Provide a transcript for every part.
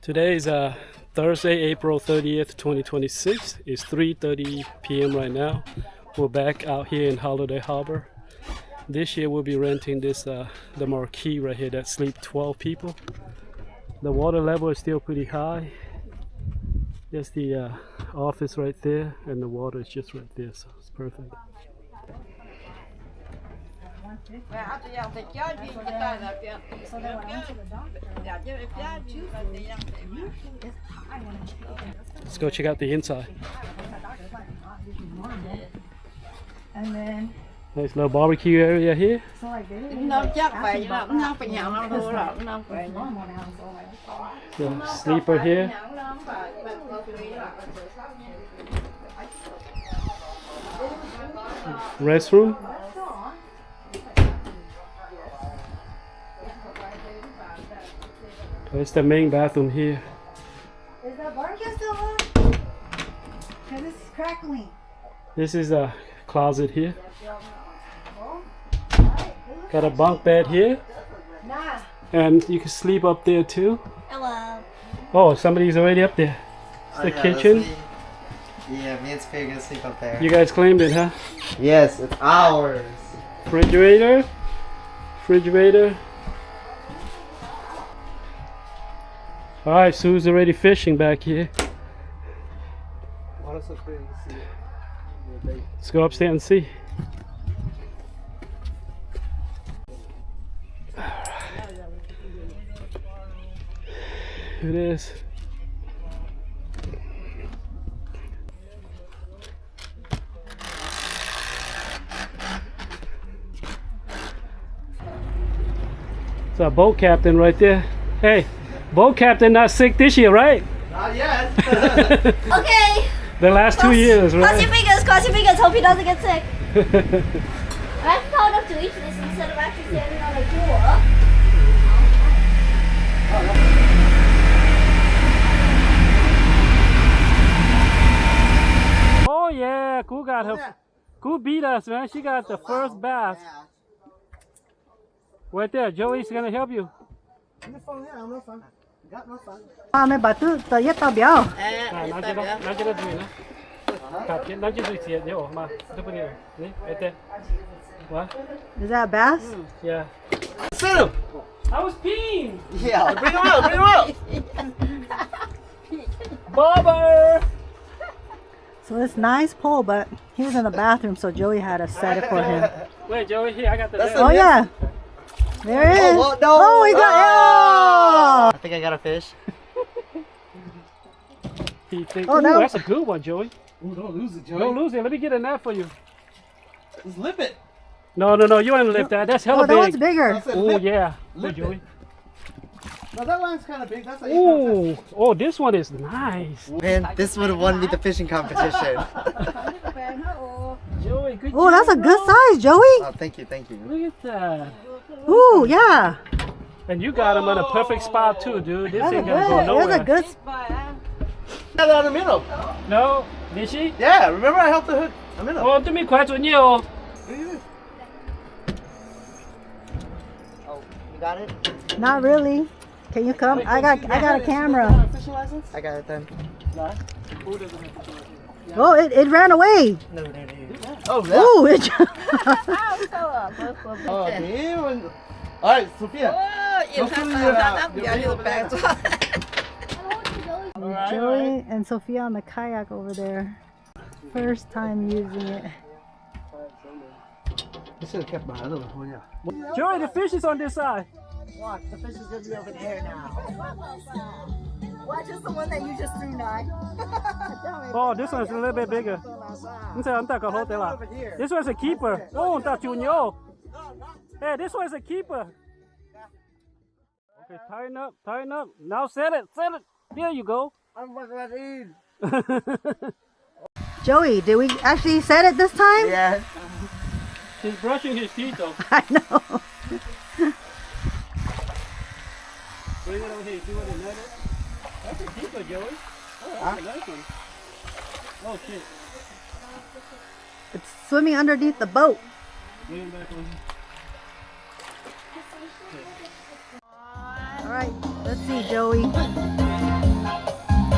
Today is Thursday, April 30th, 2026. It's 3:30 p.m. right now. We're back out here in Holiday Harbor. This year we'll be renting this the marquee right here that sleep 12 people. The water level is still pretty high. There's the office right there, and the water is just right there, so it's perfect. Let's go check out the inside. And then Nice little barbecue area here. so like they The sleeper here. Restroom. It's the main bathroom here. Is that barbecue still on? Cause this is crackling. This is a closet here. Got a bunk bed here. Nah. And you can sleep up there too. Hello. Oh, somebody's already up there. It's the kitchen. Yeah, me and Sophia are gonna sleep up there. You guys claimed it, huh? Yes, it's ours. Refrigerator. Refrigerator. Alright, Sue's already fishing back here. Let's go upstairs and see. Here it is. It's our boat captain right there. Hey, boat captain not sick this year, right? Not yet. Okay. The last 2 years, Cross your right? cross your fingers, hope he doesn't get sick. I'm proud enough to eat this instead of actually standing on the floor. Oh yeah, Koo got her. Koo beat us, man. She got the first bass. Right there, Joey's gonna help you. Mày bảo tự yết tao béo. What? Is that a bass? Yeah. Sit him. I was peeing. Yeah, bring him out. Bring him out. Bobber. So it's nice pole, but he was in the bathroom, so Joey had to set it for him. Wait, Joey, here I got the. That's net. Oh yeah. There it is. Oh, no. Oh, he got I think I got a fish. He think, Oh, ooh, no. that's a good one, Joey. Ooh, don't lose it, Joey. Don't lose it. Let me get a net for you. Just lip it. No, you ain't lift that. That's hella Oh, that one's big. bigger. That's it. Oh yeah. Lip Hey, Joey. No, that line's kind of big. That's like Ooh, oh, this one is nice. Man, this would have won me the fishing competition. Joey, good Oh, job, that's a good bro. size, Joey. Oh, thank you, thank you. Look at that. Ooh, yeah. And you got him in a perfect spot too, dude. This That's a ain't gonna go good. nowhere. That's a good. Got it on the minnow. No, did she? Yeah, remember I helped her hook a minnow. Oh, 对面快准你哦。 Oh, you got it? Not really. Can you come? I got a camera. Fishing license? I got it then. Oh, it ran away. No. Oh, yeah. Ooh, it. Oh, damn. All right, Sophia. Joey and Sophia on the kayak over there. First time using it. I should have kept my other one. Yeah. Joey, the fish is on this side. Watch, the fish is gonna be over there now. Watch, it's the one that you just threw nine. Oh, this one's a little bit bigger. This one's a keeper. Oh, tá Junior. Hey, this one's a keeper. Okay, tighten up. Now set it. There you go. I'm working. Joey, did we actually set it this time? Yeah. He's brushing his teeth though. I know. Bring it over here. See what it netted? That's a keeper, Joey. Oh, that's a nice one. Oh, shit. It's swimming underneath the boat. Bring him back on. All right, let's see, Joey.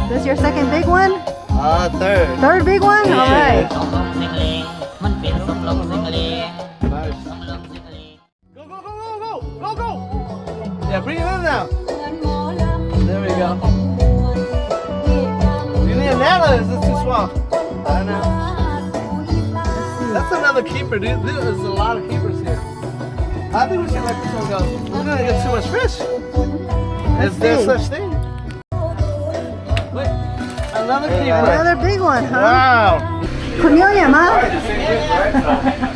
This your second big one? Third. Third big one? All right. Go, go, go, go, go, go, go. Yeah, bring it in now. There we go. You need a net or is this too small? I don't know. That's another keeper, dude. There's a lot of keepers here. I think we should let this one go. We're gonna get too much fish. Is there such thing? Wait, another keeper. Another big one, huh? Wow. Kunyonya, ma?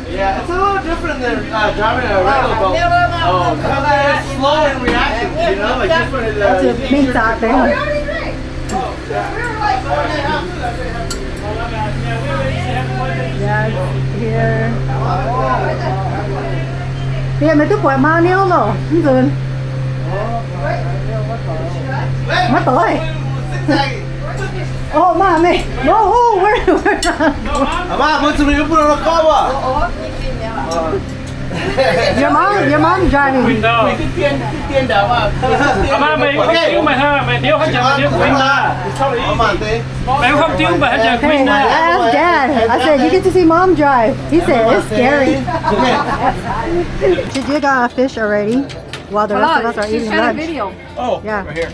Yeah, it's a little different than driving a regular boat. Oh, because it's slow in reaction, you know, like this one is. That's a big dot there. Yeah, here. Yeah, mày tức quả bao nhiêu rồi? Không dừng. Mất tối. Oh, mommy. Oh, where? Ama, muito bem, por uma cova. Your mom driving. Tiên đảo mà. Mà mày không tiếng mày ha, mày điếu hết chừng tiếng Queen ra. Mày không tiếng mày hết chừng Hey, Queen I ra. asked Dad. I said, you get to see Mom drive. He said, it's scary. Did you got a fish already? While the rest of us are eating lunch. Oh, Yeah. right here.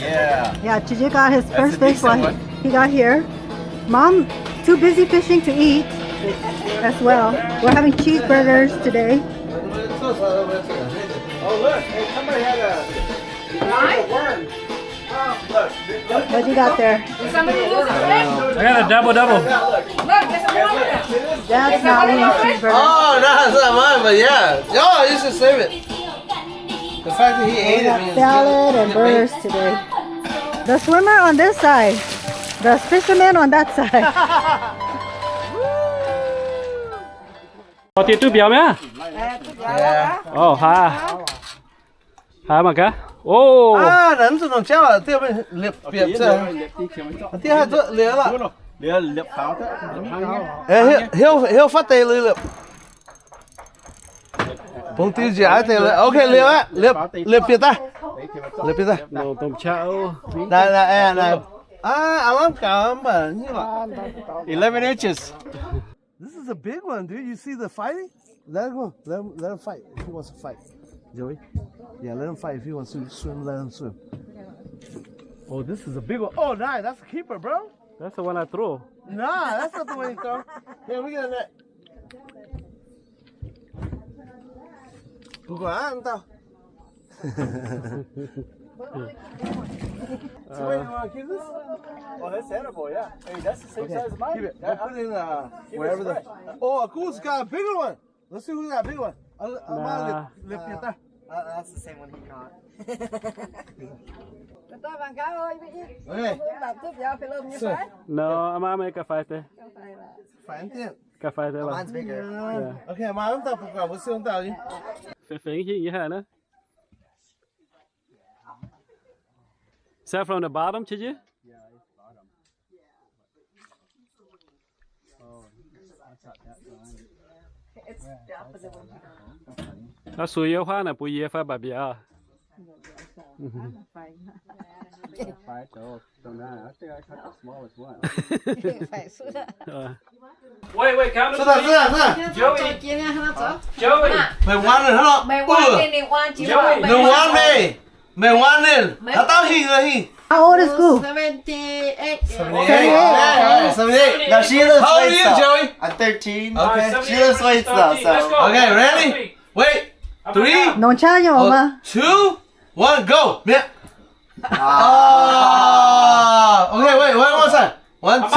Yeah. Yeah, Chiji got his first a fish decent while one. he got here. Mom, too busy fishing to eat as well. We're having cheeseburgers today. Oh, look. Hey, somebody had a worm. What you got there? Somebody lose a fish. I got a double. Look, there's a one there. That's not eating cheeseburger. Oh, no, it's not mine, but yeah. Oh, you should save it. The fact that he ate We it got means salad and burgers today. The swimmer on this side. The fisherman on that side. Có tiền tư biểu mẹ? Yeah. Ồ, hà mà cá. Ô. Ah, nắn tụi nó chéo à, tiêu bên liệp biệt chứ. Tiêu hai tụi liệp à. liệp pháo thế. Ê, hiếu phát tê liệp. Bông tiêu gì ai tê liệp. Ok, liệp á, liệp biệt ta. Liệp biệt ta. Nồi tôm chảo. Này. Ah, I love caramba. 11 inches. This is a big one, dude. You see the fighting? Let him go. Let him fight if he wants to fight. Joey? Yeah, let him fight if he wants to swim. Let him swim. Oh, this is a big one. Oh, nice. That's a keeper, bro. That's the one I threw. Nah, that's not the way you throw. Here, we got a net. Google, anh tao. So wait, you want to keep this? Oh, that's edible, yeah. Hey, that's the same size as mine. Keep it. We'll put it in wherever the. Oh, Aku's got a bigger one. Let's see who's got a bigger one. Nah. That's the same one he caught. Okay. No, I'm gonna make a fight there. Phản tiền. Cà phê there. Mine's bigger. Yeah. Okay, mà ông tao phục vào, bữa ông tao đi. Phê gì hả nữa? Is that from the bottom, did you? Nó suy yếu hóa là bùi yếu phá bà bìa. Wait, count Xuất ra. Joey. Joey. Mày ngoan rồi hả? Mày ngoan lên đi, ngoan chỉ Joey. mày Đừng ngoan đi. Mày ngoan lên. Tao hình rồi hình. How old is Gu? 78. 78. No, she lives How old are Waits you, though. Joey? I'm 13. Okay. She lives Waits though, so. Okay, ready? Wait. 3, Nông cha nhỏ mà. 2, 1, go. Miệng. Okay, wait, one more time. But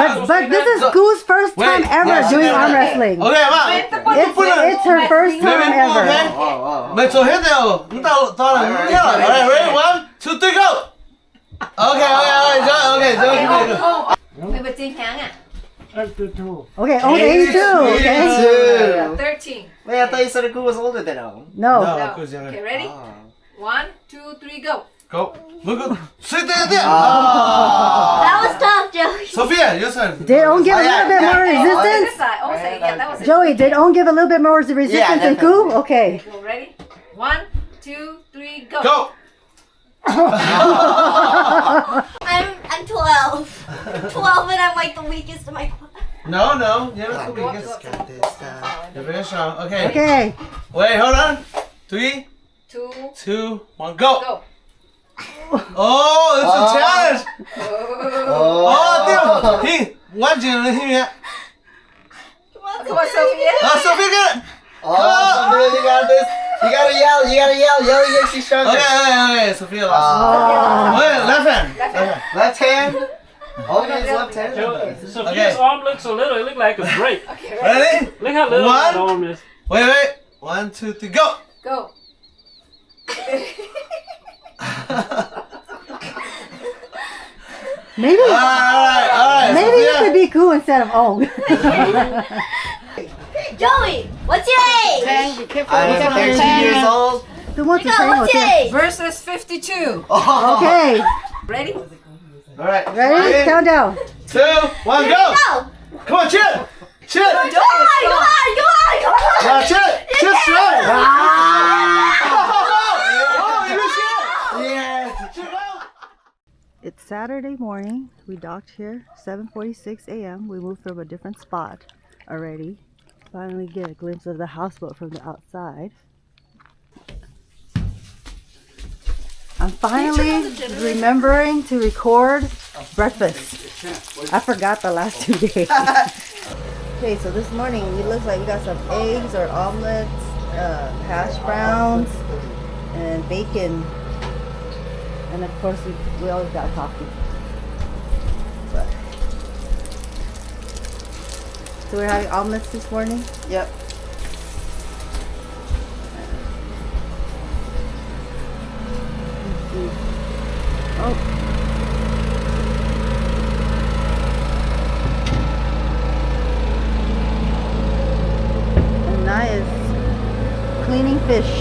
this is Gu's first time ever doing arm wrestling. Okay, ma. It's her first time ever. Mày做hết rồi. Tao là hết rồi. Alright, ready? 1, 2, 3, go. Okay. Mày bật trên kháng à? Okay, only 82. Okay. 13. Man, I thought you said Aku was older than him. No. Okay, ready? 1, 2, 3, go. Go. Sit there. That was tough, Joey. Sophia, your turn. Did On give a little bit more This resistance? side. Oh, say, yeah, that was it. Joey, did On give a little bit more resistance than Gu? Okay. Go, ready? 1, 2, 3, go. Go. I'm 12. weakest of my No, no. You're not the weakest. Got this. You're very strong. Okay. Okay. Wait, hold on. 3, 2, 2, 1, go. go. Oh, it's a challenge. Oh, Oh, damn. He, one general here. Come on, Sophia. Oh, Sophia, get it. Oh, Sophia, you got this. You gotta yell. You gotta yell. Yelling makes you stronger. Okay. Sophia lost. Wait, left hand. Left hand. Oh, his left hand. Sophia's arm looks so little, it looks like a grape. Okay, Ready? Look how little One. that arm is. Wait. 1, 2, 3, go. Go. Maybe All right. maybe you Sophia. could be cool instead of oh. Joey, what's your age? I am 13 years old. Who wants to Go, say what's your age? Versus 52. Oh. Okay. Ready? All right. Ready? Count down. 2, 1, go. Go. Come on, Chip. Chip. Come on. Now, Chip. Chip strong. Oh, you Chip. Yeah. Chip out. It's Saturday morning. We docked here 7:46 a.m. We moved from a different spot already. Finally get a glimpse of the houseboat from the outside. I'm finally remembering to record breakfast. I forgot the last 2 days. Okay, so this morning it looks like we got some eggs or omelets, hash browns, and bacon. And of course we always got coffee. But, so we're having omelets this morning? Yep. Oh. And Naya's cleaning fish.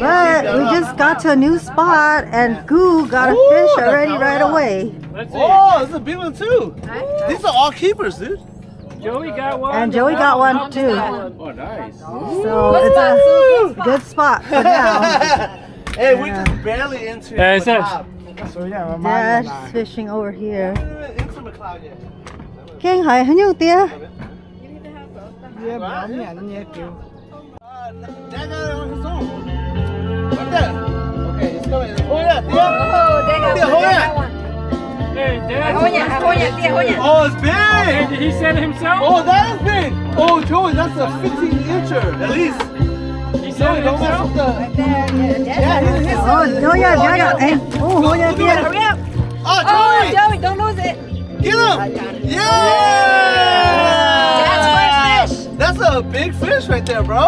But we just got to a new spot and Goo got a fish already right away. Let's see. Oh, this is a big one too. These are all keepers, dude. Joey got one. And Joey got one too. Oh, nice. So it's a good spot for now. Hey, we're just barely into Yeah, it's McLeod. Dad's fishing over here. Into McLeod yet. King Hai hình như tía. Dad got it on his own. Right there. Okay, it's coming. Oh yeah, Tia. Oh, they got Tia, hold one. it. Hey, Dad. Hold it. Oh, it's big. Did he set it himself? Oh, that is big. Oh, Joey, that's a 15-incher at least. He set Joey, it don't mess himself? with the. Yeah, he's Oh, no, yeah, yeah. Oh, hold on, tía. Hurry up. Oh, Oh, Joey, Joey, don't lose it. get him. Yeah. That's first fish. That's a big fish right there, bro.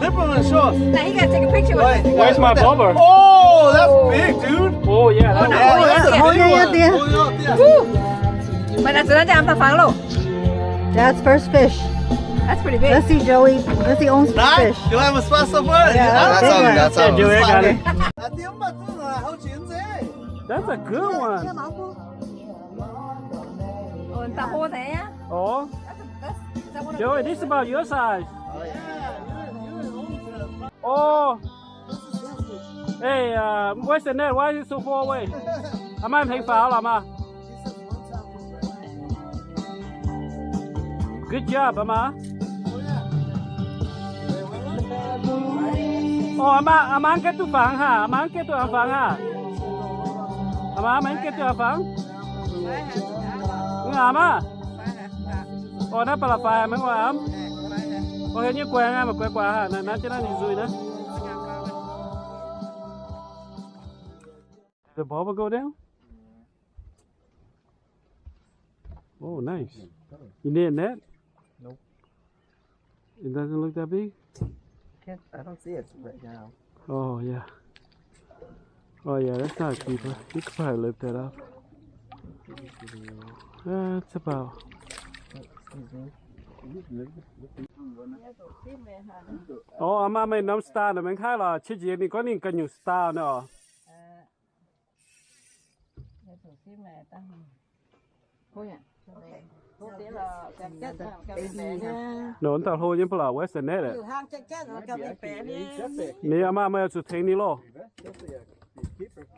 Lip him and show us. Now you gotta take a picture with it. Where's my bobber? Oh, that's big, dude. Oh, yeah. That's no. Yeah, that's a Hold big on, one. Tia. Hold on, Tia. มันอาจจะน่าจะเอามาฟังลูก Dad's first fish. That's pretty big. Let's see Joey. Let's see Owens' Nice. fish. You like my spot so far? Yeah, That's all. That's all. Joey got it. That's That's a good one. โอ้ยตาโหไหนอะ Oh, Joey, this is about your size. Oh. Hey, where's the net? Why is it so far away? 阿媽唔聽飽啦嘛 Good job, 阿媽。哦，阿媽 get 到房哈，阿媽 get 到房哈，阿媽 get 到房。啱啊。哦，那把拉快ไม่ว่า啱。我เห็นยี่แกว่งอ่ะมันแกว่งกว่าฮะนั่นจะนั่นซุยนะ The bobber go down? Oh, nice. You need a net? Nope. It doesn't look that big? I don't see it right now. Oh, yeah. Oh, yeah, that's not a keeper. You could probably lift that up. That's about. Oh, I'm not no star. I'm kind of chitty. I'm going to new star now. No, tao thôi nhưng mà Western net. Nè, mà mày chụp thèn đi lo.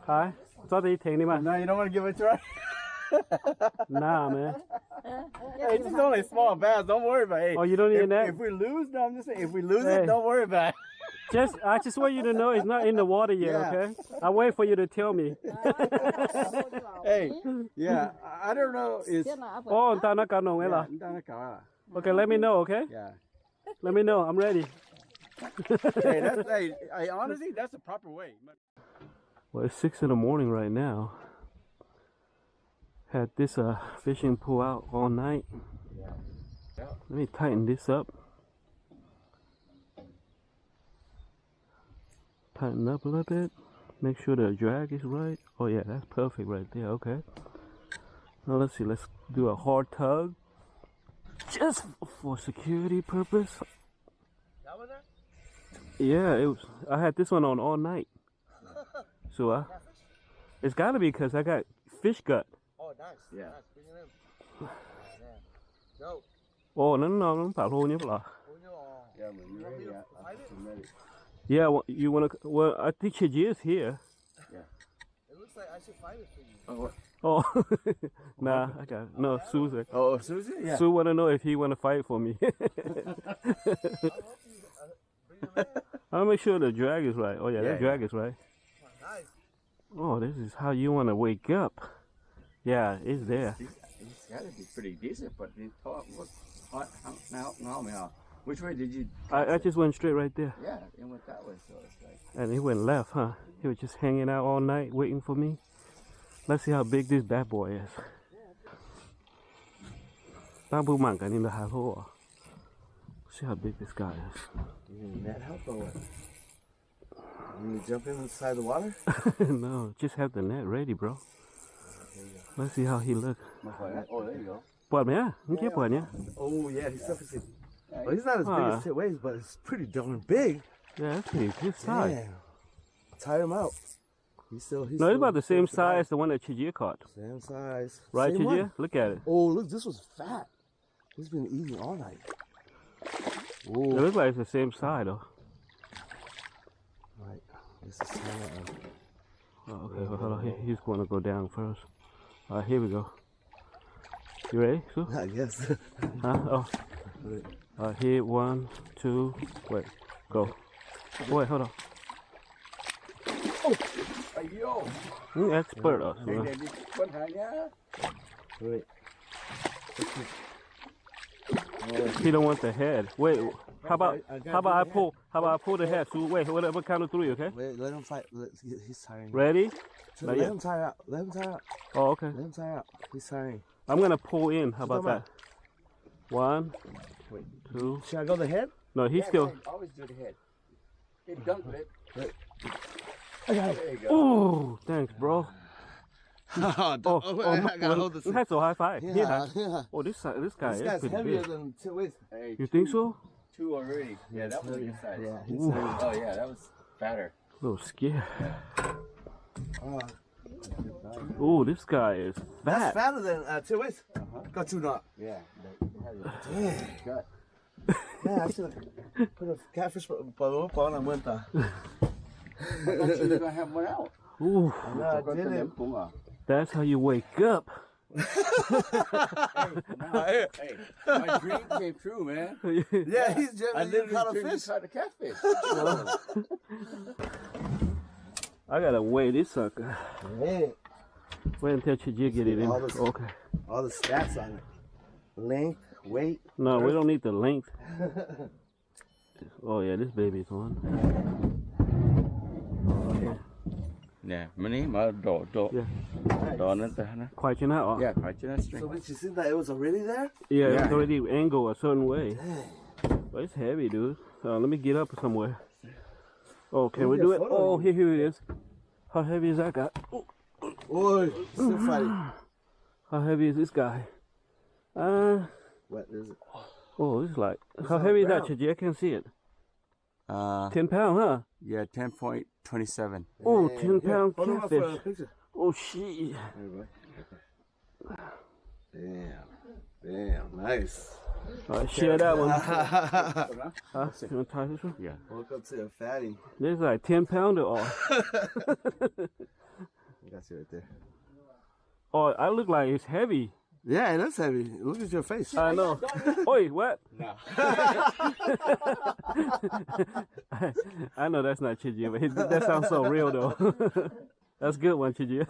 Hả? Sao đi thèn đi mà? No, you don't want to give it to her? Nah, man. Hey, it's only small bass. Don't worry about it. Oh, you don't need that? If we lose, no, I'm just saying, if we lose Hey. it, don't worry about it. I just want you to know it's not in the water yet, Yeah. okay? I wait for you to tell me. Hey, yeah, I don't know. It's Oh, ta nó cả nồng ấy là. Okay, let me know, okay? Yeah. Let me know. I'm ready. Hey, hey, honestly, that's the proper way. Well, it's 6 in the morning right now. Had this fishing pool out all night. Let me tighten this up. Tighten up a little bit. Make sure the drag is right. Oh yeah, that's perfect right there. Okay. Now let's see. Let's do a hard tug, just for security purpose. That one there? Yeah, it was. I had this one on all night. So it's got to be because I got fish gut. Oh, nice. Yeah. Nice. Bring it in. Go. Oh, nó bảo luôn nhé là. Yeah, when you're ready, I'm ready. Yeah, well, you wanna? Well, I think she is here. It looks like I should find it for you. Oh, nah, I got it. No, Susan. Oh, Susie? Yeah. Sue wanna know if he wanna fight for me. I'll make sure the drag is right. Oh yeah, the drag is right. Nice. Oh, this is how you wanna wake up. Yeah, it's there. It's got to be pretty decent, but the top was hot now. Which way did you? I just went straight right there, Yeah, it went that way, so it's like. and he went left, huh? He was just hanging out all night waiting for me. Let's see how big this bad boy is. See how big this guy is. You need net help or what? You need to jump inside the water? No, just have the net ready, bro. Let's see how he looks. Oh, there you go. เปิดไหมอ่ะเมื่อกี้เปิดเนี่ย Oh, yeah, he's definitely. Well, he's not as big as Tit weighs, but it's pretty darn big. Yeah, that's pretty good size. Damn. Tie him out. He's No, still it's about the same size as the one that Chijia caught. Same size. Right, Same Chijia? one. Look at it. Oh, look, this was fat. He's been eating all night. It Oh, looks like it's the same size, though. right. This is kind of. Oh, okay, well, hold on. He's going to go down first. All right, here we go. You ready, Sue? I guess. Huh? Oh. All right, here, 1, 2, wait, go. Wait, hold on. Yo. Expert, oh, Đây Sue. này đi con hàng nhá. Wait. He don't want the head. Wait, how about I pull the head, Sue? Wait, whatever, count to 3, okay? Wait, let him fight. He's tiring. Ready? So Not let yet. him tire out. Let him tire out. Oh, okay. Let him tire out. He's tiring. I'm gonna pull in. How about that? 1, Wait. 2. Should I go the head? No, he's still. Always do the head. He dunked it. I got it. There you go. Oh, thanks, bro. I gotta hold this. That's a high five. Yeah, yeah. Oh, this guy This is guy's pretty heavier big. than Tit weighs. Hey, You think so? 2 already. Yeah, that was a good size. Yeah, he's Ooh. heavy. Oh yeah, that was fatter. A little scared. Oh, Oh, this guy is that's fat. fatter than Tit weighs. Got you not. Yeah. Damn. Gut. Yeah, I should have put a catfish on and went there. I thought you were gonna have one out. Ooh, No, I didn't. that's how you wake up. Hey, my dream came true, man. Yeah, he's I generally caught a literally fish. caught a catfish. I gotta weigh this sucker. Hey, Wait until Chijia get it in. All this- Okay. all the stats on it. Length, weight. No, we don't need the length. Oh yeah, this baby's on. Nè, mình mà đổ Yeah. nó nè. Quite you know. Yeah, phải cho nó So string. did you see that it was already there? Yeah, Yeah. it's already angled a certain way. But it's heavy, dude. Let me get up somewhere. Oh, can we Maybe do a it? photo Oh, of you. here it is. How heavy is that guy? Oh, Oi, still fighting. how heavy is this guy? What is it? Oh, it's like, how on heavy is the that, Chijia? I can't see it. 10 pound, huh? Yeah, 10.27. Oh, Damn. 10 pound Hold on for a catfish. picture. Oh, shit. Damn. Damn, nice. All right, share that one. Welcome Huh? You want to tie this one? Yeah. to a fatty. This is like 10 pounder off. Got you right there. Oh, I look like it's heavy. Yeah, it is heavy. Look at your face. I know. Oi, what? No. I know that's not Chiji, but that sounds so real though. That's a good one, Chiji.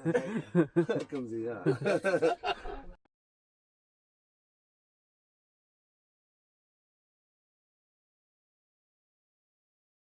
Comes here.